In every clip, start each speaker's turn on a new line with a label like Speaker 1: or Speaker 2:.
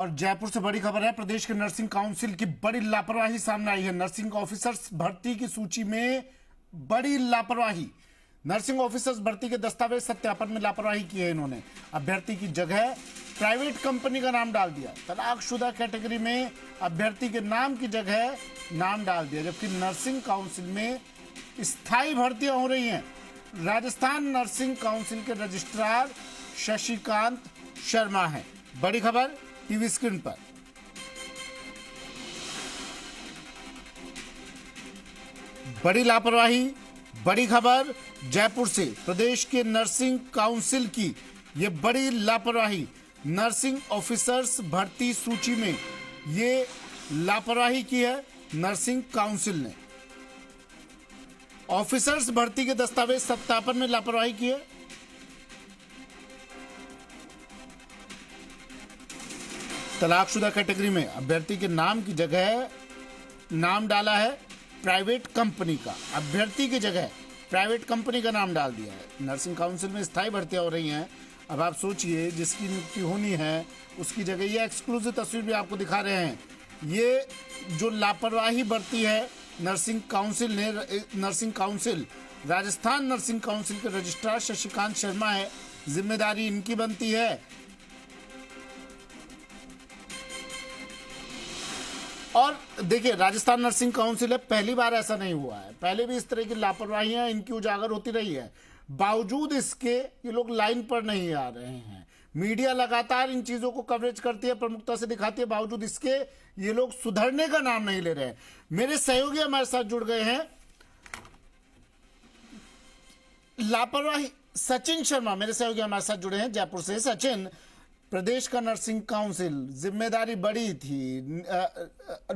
Speaker 1: और जयपुर से बड़ी खबर है। प्रदेश के नर्सिंग काउंसिल की बड़ी लापरवाही सामने आई है। नर्सिंग ऑफिसर्स भर्ती की सूची में बड़ी लापरवाही। नर्सिंग ऑफिसर्स भर्ती के दस्तावेज सत्यापन में लापरवाही की है इन्होंने। अभ्यर्थी की जगह प्राइवेट कंपनी का नाम डाल दिया। तलाकशुदा कैटेगरी में अभ्यर्थी के नाम की जगह नाम डाल दिया, जबकि नर्सिंग काउंसिल में स्थायी भर्तियां हो रही हैं। राजस्थान नर्सिंग काउंसिल के रजिस्ट्रार शशिकांत शर्मा हैं। बड़ी खबर टीवी स्क्रीन पर। बड़ी लापरवाही, बड़ी खबर जयपुर से। प्रदेश के नर्सिंग काउंसिल की ये बड़ी लापरवाही। नर्सिंग ऑफिसर्स भर्ती सूची में ये लापरवाही की है नर्सिंग काउंसिल ने। ऑफिसर्स भर्ती के दस्तावेज सत्यापन में लापरवाही की है। तलाकशुदा कैटेगरी में अभ्यर्थी के नाम की जगह नाम डाला है प्राइवेट कंपनी का। अभ्यर्थी की जगह प्राइवेट कंपनी का नाम डाल दिया है। नर्सिंग काउंसिल में स्थायी भर्तियां हो रही हैं। अब आप सोचिए, जिसकी नियुक्ति होनी है उसकी जगह, ये एक्सक्लूसिव तस्वीर भी आपको दिखा रहे हैं। ये जो लापरवाही बरती है नर्सिंग काउंसिल ने, nursing council, Rajasthan nursing council के रजिस्ट्रार शशिकांत शर्मा है, जिम्मेदारी इनकी बनती है। और देखिए, राजस्थान नर्सिंग काउंसिल है, पहली बार ऐसा नहीं हुआ है। पहले भी इस तरह की लापरवाहियां इनकी उजागर होती रही है। बावजूद इसके ये लोग लाइन पर नहीं आ रहे हैं। मीडिया लगातार इन चीजों को कवरेज करती है, प्रमुखता से दिखाती है, बावजूद इसके ये लोग सुधरने का नाम नहीं ले रहे हैं। मेरे सहयोगी हमारे साथ जुड़ गए हैं। लापरवाही सचिन शर्मा मेरे सहयोगी हमारे साथ जुड़े हैं जयपुर से। सचिन, प्रदेश का नर्सिंग काउंसिल, जिम्मेदारी बड़ी थी,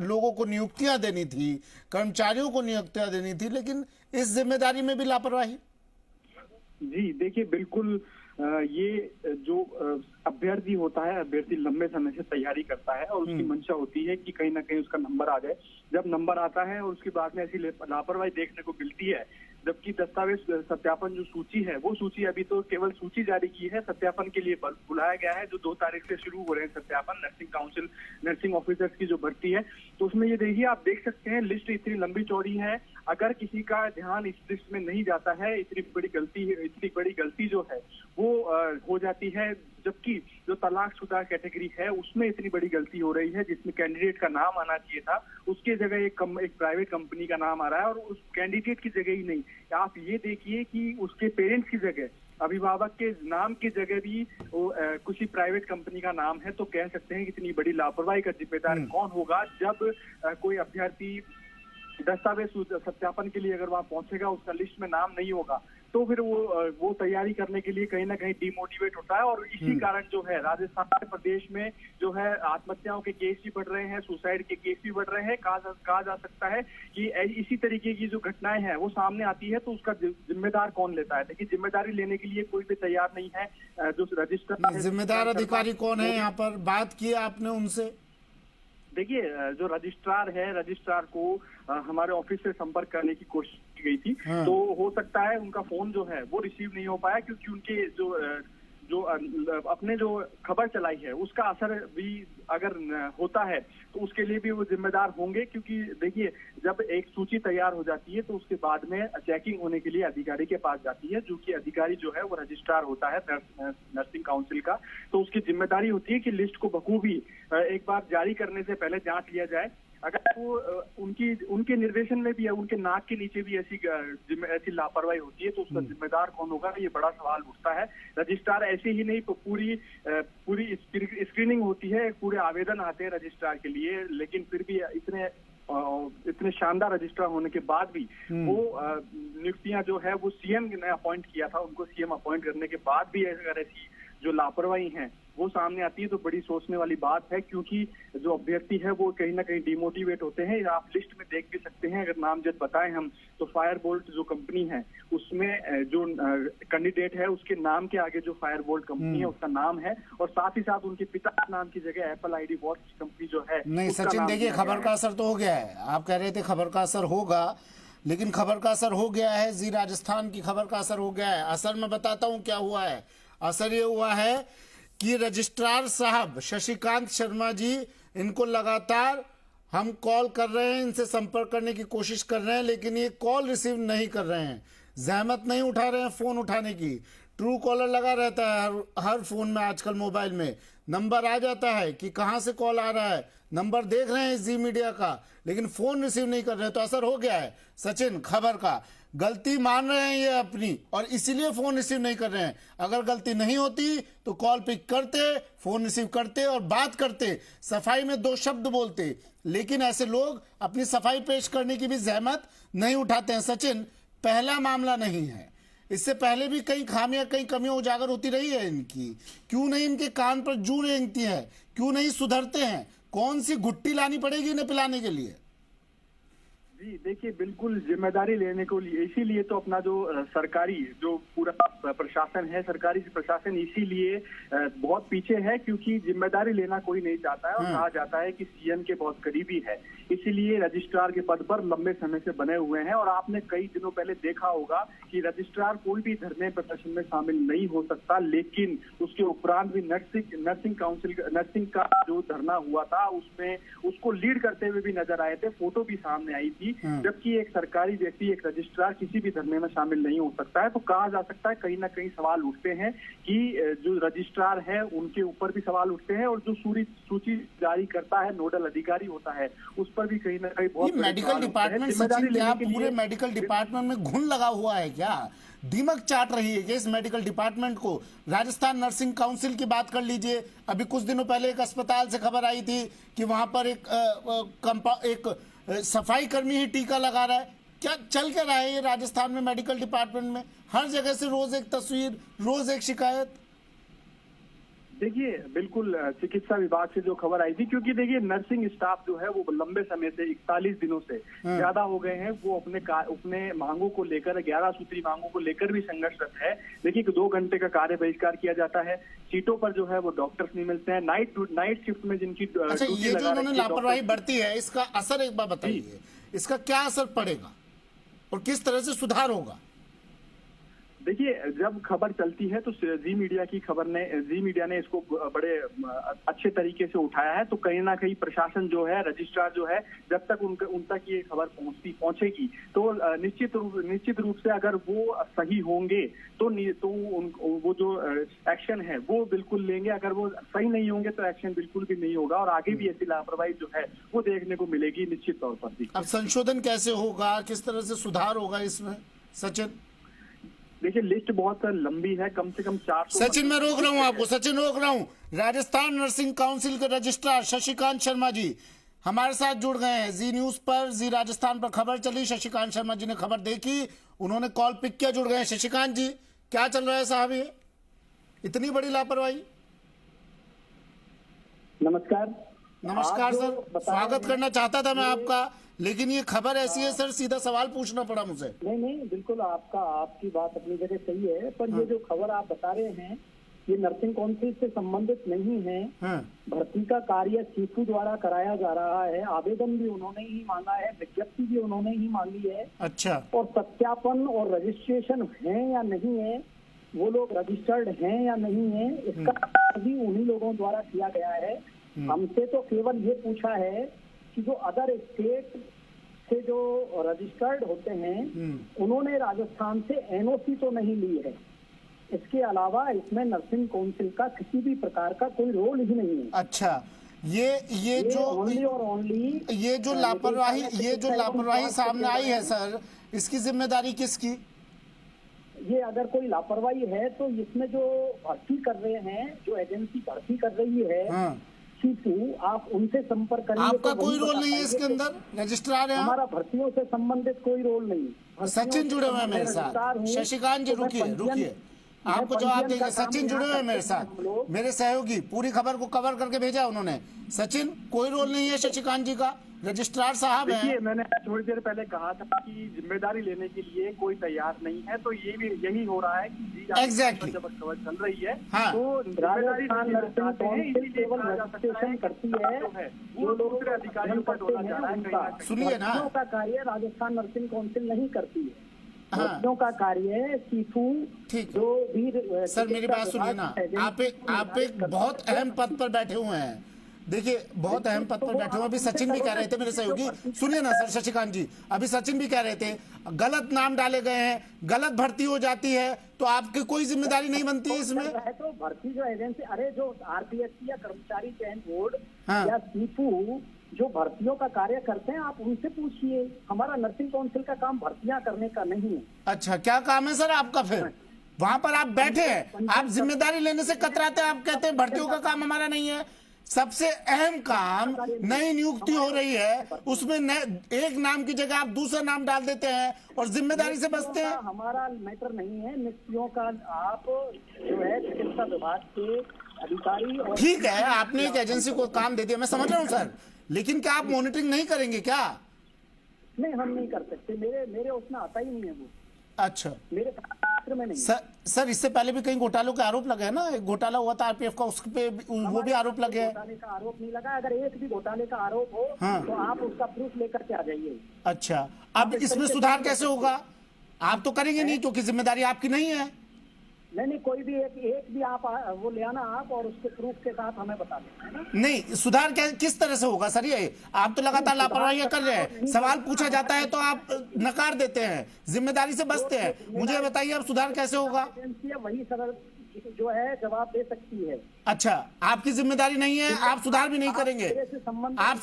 Speaker 1: लोगों को नियुक्तियां देनी थी, कर्मचारियों को नियुक्तियां देनी थी, लेकिन इस जिम्मेदारी में भी लापरवाही।
Speaker 2: जी देखिए, बिल्कुल ये जो अभ्यर्थी होता है, अभ्यर्थी लंबे समय से तैयारी करता है और उसकी मंशा होती है कि कहीं ना कहीं उसका नंबर आ जाए। जब नंबर आता है और उसके बाद में ऐसी लापरवाही देखने को मिलती है, जबकि दस्तावेज सत्यापन जो सूची है, वो सूची अभी तो केवल सूची जारी की है, सत्यापन के लिए बुलाया गया है, जो 2 तारीख से शुरू हो रहे हैं सत्यापन। नर्सिंग काउंसिल नर्सिंग ऑफिसर्स की जो भर्ती है, तो उसमें ये देखिए, आप देख सकते हैं लिस्ट इतनी लंबी चौड़ी है। अगर किसी का ध्यान इस लिस्ट में नहीं जाता है, इतनी बड़ी गलती जो है वो हो जाती है। जबकि जो तलाकशुदा कैटेगरी है उसमें इतनी बड़ी गलती हो रही है, जिसमें कैंडिडेट का नाम आना चाहिए था, उसके जगह एक प्राइवेट कंपनी का नाम आ रहा है, और उस कैंडिडेट की जगह ही नहीं, आप ये देखिए कि उसके पेरेंट्स की जगह, अभिभावक के नाम की जगह भी किसी प्राइवेट कंपनी का नाम है। तो कह सकते हैं कि इतनी बड़ी लापरवाही का जिम्मेदार कौन होगा जब कोई अभ्यर्थी दस्तावेज सत्यापन के लिए अगर वहां पहुंचेगा, उसका लिस्ट में नाम नहीं होगा, तो फिर वो तैयारी करने के लिए कहीं ना कहीं डिमोटिवेट होता है। और इसी कारण जो है राजस्थान प्रदेश में जो है आत्महत्याओं के केस भी बढ़ रहे हैं, सुसाइड के केस भी बढ़ रहे हैं। कहा जा सकता है कि इसी तरीके की जो घटनाएं हैं वो सामने आती है, तो उसका जिम्मेदार कौन लेता है? देखिए, जिम्मेदारी लेने के लिए कोई भी तैयार नहीं है। जो रजिस्टर
Speaker 1: जिम्मेदार अधिकारी कौन है यहाँ पर? बात की आपने उनसे?
Speaker 2: देखिए, जो रजिस्ट्रार है, रजिस्ट्रार को हमारे ऑफिस से संपर्क करने की कोशिश की गई थी। तो हो सकता है उनका फोन जो है वो रिसीव नहीं हो पाया, क्योंकि उनके जो अपने जो खबर चलाई है उसका असर भी अगर होता है तो उसके लिए भी वो जिम्मेदार होंगे। क्योंकि देखिए, जब एक सूची तैयार हो जाती है तो उसके बाद में चेकिंग होने के लिए अधिकारी के पास जाती है, जो कि अधिकारी जो है वो रजिस्ट्रार होता है नर्सिंग काउंसिल का। तो उसकी जिम्मेदारी होती है कि लिस्ट को बखूबी एक बार जारी करने से पहले जांच लिया जाए। अगर वो उनके निर्देशन में भी है, उनके नाक के नीचे भी ऐसी लापरवाही होती है, तो उसका जिम्मेदार कौन होगा, ये बड़ा सवाल उठता है। रजिस्ट्रार ऐसे ही नहीं, पूरी स्क्रीनिंग होती है, पूरे आवेदन आते हैं रजिस्ट्रार के लिए, लेकिन फिर भी इतने शानदार रजिस्ट्रार होने के बाद भी वो नियुक्तियां जो है वो सीएम ने अपॉइंट किया था, उनको सीएम अपॉइंट करने के बाद भी अगर ऐसी जो लापरवाही है वो सामने आती है तो बड़ी सोचने वाली बात है। क्योंकि जो अभ्यर्थी है वो कहीं ना कहीं डिमोटिवेट होते हैं। आप लिस्ट में देख भी सकते हैं, अगर नामजद बताएं हम तो फायरबोल्ट जो कंपनी है उसमें जो कैंडिडेट है उसके नाम के आगे जो फायरबोल्ट कंपनी है उसका नाम है, और साथ ही साथ उनके पिता के नाम की जगह एप्पल आईडी वॉच कंपनी जो है।
Speaker 1: नहीं सचिन, देखिए, खबर का असर तो हो गया है। आप कह रहे थे खबर का असर होगा, लेकिन खबर का असर हो गया है। जी राजस्थान की खबर का असर हो गया है। असर मैं बताता हूं क्या हुआ है। असर ये हुआ है कि रजिस्ट्रार साहब शशिकांत शर्मा जी, इनको लगातार हम कॉल कर रहे हैं, इनसे संपर्क करने की कोशिश कर रहे हैं, लेकिन ये कॉल रिसीव नहीं कर रहे हैं, जहमत नहीं उठा रहे हैं फोन उठाने की। ट्रू कॉलर लगा रहता है हर फोन में, आजकल मोबाइल में नंबर आ जाता है कि कहां से कॉल आ रहा है, नंबर देख रहे हैं जी मीडिया का, लेकिन फोन रिसीव नहीं कर रहे हैं। तो असर हो गया है सचिन खबर का, गलती मान रहे हैं ये अपनी और इसीलिए फोन रिसीव नहीं कर रहे हैं। अगर गलती नहीं होती तो कॉल पिक करते, फोन रिसीव करते और बात करते, सफाई में 2 शब्द बोलते, लेकिन ऐसे लोग अपनी सफाई पेश करने की भी जहमत नहीं उठाते हैं। सचिन, पहला मामला नहीं है, इससे पहले भी कई खामियां, कई कमियां उजागर होती रही है इनकी। क्यों नहीं इनके कान पर जू रेंगती है, क्यों नहीं सुधरते हैं? कौन सी घुट्टी लानी पड़ेगी इन्हें पिलाने के लिए?
Speaker 2: जी देखिए, बिल्कुल जिम्मेदारी लेने को लिए, इसीलिए तो अपना जो सरकारी जो पूरा प्रशासन है, सरकारी प्रशासन इसीलिए बहुत पीछे है, क्योंकि जिम्मेदारी लेना कोई नहीं चाहता है और कहा जाता है कि सीएम के बहुत करीबी है, इसीलिए रजिस्ट्रार के पद पर लंबे समय से बने हुए हैं। और आपने कई दिनों पहले देखा होगा कि रजिस्ट्रार कोई भी धरने प्रदर्शन में शामिल नहीं हो सकता, लेकिन उसके उपरांत भी नर्सिंग का जो धरना हुआ था उसमें उसको लीड करते हुए भी नजर आए थे, फोटो भी सामने आई थी। जबकि एक सरकारी व्यक्ति, एक रजिस्ट्रार किसी भी धरने में शामिल नहीं हो सकता है। तो कहा जा सकता है कहीं ना कहीं सवाल उठते हैं कि जो रजिस्ट्रार है उनके ऊपर भी सवाल उठते हैं, और जो सूची जारी करता है, नोडल अधिकारी होता है, उस पर भी कहीं ना कहीं बहुत
Speaker 1: मेडिकल डिपार्टमेंट सचिन, क्या पूरे मेडिकल डिपार्टमेंट में घुन लगा हुआ है क्या? दीमक चाट रही है कि इस मेडिकल डिपार्टमेंट को? राजस्थान नर्सिंग काउंसिल की बात कर लीजिए, अभी कुछ दिनों पहले एक अस्पताल से खबर आई थी कि वहां पर एक सफाई कर्मी ही टीका लगा रहा है। क्या चल क्या रहा है ये राजस्थान में मेडिकल डिपार्टमेंट में? हर जगह से रोज एक तस्वीर, रोज एक शिकायत।
Speaker 2: देखिए, बिल्कुल चिकित्सा विभाग से जो खबर आई थी, क्योंकि देखिए नर्सिंग स्टाफ जो है वो लंबे समय से 41 दिनों से ज्यादा हो गए हैं, वो अपने मांगों को लेकर, 11 सूत्री मांगों को लेकर भी संघर्षरत है। देखिए 2 घंटे का कार्य बहिष्कार किया जाता है, सीटों पर जो है वो डॉक्टर्स नहीं मिलते हैं, नाइट शिफ्ट में जिनकी
Speaker 1: अच्छा, ये जो उन्होंने लापरवाही बरती है, इसका असर एक बार बताइए, इसका क्या असर पड़ेगा और किस तरह से सुधार होगा?
Speaker 2: देखिए, जब खबर चलती है तो जी मीडिया ने इसको बड़े अच्छे तरीके से उठाया है। तो कहीं ना कहीं प्रशासन जो है, रजिस्ट्रार जो है, जब तक उन तक ये खबर पहुंचेगी तो निश्चित रूप से अगर वो सही होंगे तो वो जो एक्शन है वो बिल्कुल लेंगे, अगर वो सही नहीं होंगे तो एक्शन बिल्कुल भी नहीं होगा, और आगे भी ऐसी लापरवाही जो है वो देखने को मिलेगी निश्चित तौर पर भी।
Speaker 1: अब संशोधन कैसे होगा, किस तरह से सुधार होगा इसमें सचिन?
Speaker 2: देखिए, लिस्ट बहुत लंबी है, कम से कम 400।
Speaker 1: सचिन, मैं रोक रहा हूं आपको, सचिन रोक रहा हूं। राजस्थान नर्सिंग काउंसिल के रजिस्ट्रार शशिकांत शर्मा जी हमारे साथ जुड़ गए हैं। जी न्यूज पर, जी राजस्थान पर खबर चली, शशिकांत शर्मा जी ने खबर देखी, उन्होंने कॉल पिक किया, जुड़ गए हैं। शशिकांत जी, क्या चल रहा है साहब, ये इतनी बड़ी लापरवाही?
Speaker 2: नमस्कार।
Speaker 1: नमस्कार सर, स्वागत करना चाहता था मैं आपका, लेकिन ये खबर ऐसी है सर, सीधा सवाल पूछना पड़ा मुझे।
Speaker 3: नहीं, बिल्कुल आपकी बात अपनी जगह सही है, पर ये जो खबर आप बता रहे हैं ये नर्सिंग काउंसिल से संबंधित नहीं है। भर्ती का कार्य सीफू द्वारा कराया जा रहा है, आवेदन भी उन्होंने ही मांगा है, विज्ञप्ति भी उन्होंने ही मांगी है।
Speaker 1: अच्छा। और
Speaker 3: सत्यापन और रजिस्ट्रेशन है या नहीं है, वो लोग रजिस्टर्ड हैं या नहीं है, इसका भी उन्हीं लोगों द्वारा किया गया है। हमसे तो केवल ये पूछा है कि जो अदर स्टेट से जो रजिस्टर्ड होते हैं उन्होंने राजस्थान से एनओसी तो नहीं ली है, इसके अलावा इसमें नर्सिंग काउंसिल का किसी भी प्रकार का कोई रोल ही नहीं है।
Speaker 1: अच्छा, ये जो
Speaker 3: ओनली और ओनली
Speaker 1: ये जो लापरवाही सामने आई है सर, इसकी जिम्मेदारी किसकी?
Speaker 3: ये अगर कोई लापरवाही है तो इसमें जो भर्ती कर रहे हैं, जो एजेंसी भर्ती कर रही है, आप उनसे संपर्क करेंगे।
Speaker 1: आपका कोई रोल नहीं है इसके अंदर, रजिस्ट्रार है।
Speaker 3: हमारा भर्तियों से संबंधित कोई रोल नहीं।
Speaker 1: सचिन जुड़े हुए हैं मेरे साथ। शशिकांत जी रुकिए, आपको जवाब देंगे। सचिन जुड़े हुए हैं मेरे साथ, मेरे सहयोगी, पूरी खबर को कवर करके भेजा उन्होंने। सचिन, कोई रोल नहीं है शशिकांत जी का, रजिस्ट्रार साहब हैं।
Speaker 2: देखिए, मैंने थोड़ी देर पहले कहा था कि जिम्मेदारी लेने के लिए कोई तैयार नहीं है, तो ये भी यही हो रहा है कि
Speaker 1: एग्जैक्टली
Speaker 2: जब खबर चल रही है तो
Speaker 3: राजस्थान नर्सिंग काउंसिल केवल रजिस्ट्रेशन करती है,
Speaker 2: वो दूसरे अधिकारियों पर डोला जा रहा है।
Speaker 1: सुनिए ना,
Speaker 3: का कार्य राजस्थान नर्सिंग काउंसिल नहीं करती है। भर्तियों का कार्य सीफू
Speaker 1: ठीक।
Speaker 3: जो भी
Speaker 1: सर मेरी बात सुनिए ना, आप एक बहुत अहम पद पर बैठे हुए हैं। देखिए बहुत अहम पद पर बैठे हुए। अभी सचिन भी कह रहे थे, मेरे सहयोगी सुनिए ना सर, शशिकांत जी, अभी सचिन भी कह रहे थे गलत नाम डाले गए हैं, गलत भर्ती हो जाती है, तो आपकी कोई जिम्मेदारी नहीं बनती है इसमें?
Speaker 3: तो भर्ती जो एजेंसी, अरे जो आरपीएससी या कर्मचारी चयन बोर्ड
Speaker 1: हाँ।
Speaker 3: या सीफू जो भर्तियों का कार्य करते हैं, आप उनसे पूछिए। हमारा नर्सिंग काउंसिल का काम भर्तियां करने का नहीं है।
Speaker 1: अच्छा, क्या काम है सर आपका? फिर वहां पर आप बैठे हैं, आप जिम्मेदारी लेने से कतराते हैं, आप कहते हैं भर्तियों का काम हमारा नहीं है। सबसे अहम काम, नई नियुक्ति हो रही है, उसमें एक नाम की जगह आप दूसरा नाम डाल देते हैं और जिम्मेदारी से बचते हैं।
Speaker 3: हमारा मैटर नहीं है नियुक्तियों का। आप जो है चिकित्सा विभाग के अधिकारी और
Speaker 1: ठीक है, आपने एक एजेंसी को काम दे दिया, मैं समझ रहा हूँ सर, लेकिन क्या आप मॉनिटरिंग नहीं करेंगे क्या?
Speaker 3: नहीं, हम नहीं कर सकते। मेरे उसमें आता ही नहीं है वो।
Speaker 1: अच्छा
Speaker 3: मेरे क्षेत्र में नहीं।
Speaker 1: सर इससे पहले भी कई घोटालों के आरोप लगे हैं ना, एक घोटाला हुआ था आरपीएफ का, उस पे वो भी आरोप लगे हैं।
Speaker 3: घोटाले का आरोप नहीं लगा। अगर एक भी घोटाले का आरोप हो
Speaker 1: हाँ।
Speaker 3: तो आप उसका प्रूफ लेकर के आ जाइए।
Speaker 1: अच्छा, अब इसमें सुधार कैसे होगा? आप तो करेंगे नहीं क्योंकि जिम्मेदारी आपकी नहीं है।
Speaker 3: नहीं, कोई भी एक भी आप वो ले आना आप, और उसके प्रूफ के साथ हमें बता देना, है ना?
Speaker 1: नहीं, सुधार किस तरह से होगा सर? ये आप तो लगातार लापरवाही कर रहे हैं, सवाल पूछा जाता है तो आप नकार देते हैं, जिम्मेदारी से बचते हैं। मुझे बताइए अब सुधार कैसे होगा?
Speaker 3: एजेंसी वही सदर जो है जवाब दे सकती है।
Speaker 1: अच्छा, आपकी जिम्मेदारी नहीं है, आप सुधार भी नहीं करेंगे, आप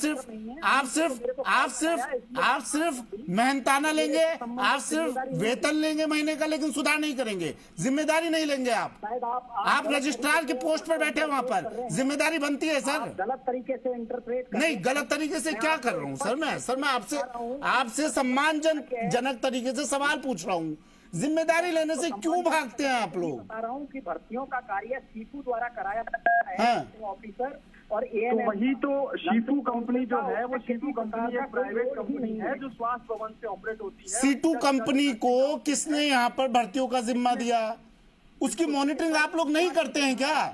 Speaker 1: सिर्फ मेहनताना लेंगे, आप सिर्फ वेतन लेंगे महीने का, लेकिन सुधार नहीं करेंगे, जिम्मेदारी नहीं लेंगे। आप रजिस्ट्रार की पोस्ट पर बैठे वहां पर, जिम्मेदारी बनती है सर।
Speaker 3: गलत तरीके से इंटरप्रेट
Speaker 1: नहीं, गलत तरीके से क्या कर रहा हूँ सर मैं आपसे सम्मानजनक तरीके से सवाल पूछ रहा हूँ। जिम्मेदारी लेने से क्यों भागते हैं आप लोग?
Speaker 3: बता रहा हूँ कि भर्तियों का कार्य सीफू द्वारा कराया जाता है, ऑफिसर और
Speaker 2: तो वही तो सीटू कंपनी जो है, वो सीटू कंपनी एक प्राइवेट कंपनी है जो स्वास्थ्य भवन से ऑपरेट होती है।
Speaker 1: सीटू कंपनी को किसने यहाँ पर भर्तियों का जिम्मा दिया? उसकी मॉनिटरिंग आप लोग नहीं करते हैं क्या?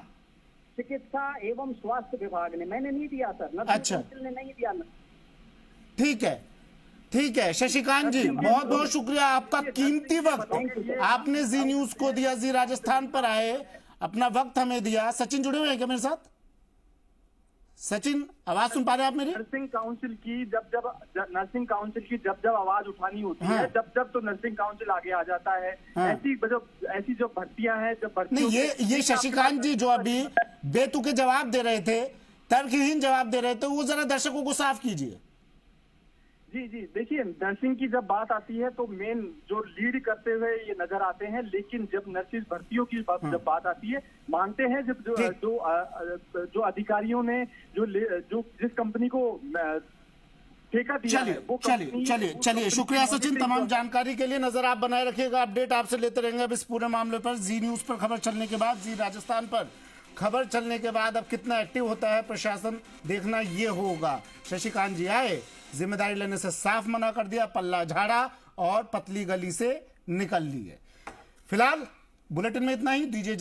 Speaker 3: चिकित्सा एवं स्वास्थ्य विभाग ने, मैंने नहीं दिया सर।
Speaker 1: अच्छा,
Speaker 3: ने नहीं दिया।
Speaker 1: ठीक है शशिकांत जी, बहुत बहुत शुक्रिया, आपका कीमती वक्त आपने जी न्यूज को दिया, जी राजस्थान पर आए, अपना वक्त हमें दिया। सचिन जुड़े हुए हैं क्या मेरे साथ? सचिन, आवाज सुन पा रहे हैं आप मेरी?
Speaker 2: नर्सिंग काउंसिल की जब आवाज उठानी होती है, जब तो नर्सिंग काउंसिल आगे आ जाता है। ऐसी जो भर्तियां हैं, जब भर्तियां
Speaker 1: नहीं, ये शशिकांत जी जो अभी बेतुके जवाब दे रहे थे, तर्कहीन जवाब दे रहे थे, वो जरा दर्शकों को साफ कीजिए।
Speaker 2: जी देखिए, नर्सिंग की जब बात आती है तो मेन जो लीड करते हुए ये नजर आते हैं, लेकिन जब नर्सिंग भर्तियों की जब बात आती है, मानते हैं जब जो अधिकारियों ने जो जिस कंपनी को ठेका दिया है, वो
Speaker 1: चलिए शुक्रिया सचिन, तमाम जानकारी के लिए। नजर आप बनाए रखिएगा, अपडेट आपसे लेते रहेंगे अब इस पूरे मामले पर। जी न्यूज पर खबर चलने के बाद, जी राजस्थान पर खबर चलने के बाद अब कितना एक्टिव होता है प्रशासन, देखना ये होगा। शशिकांत जी आए, जिम्मेदारी लेने से साफ मना कर दिया, पल्ला झाड़ा और पतली गली से निकल लिए। फिलहाल बुलेटिन में इतना ही, दीजिए।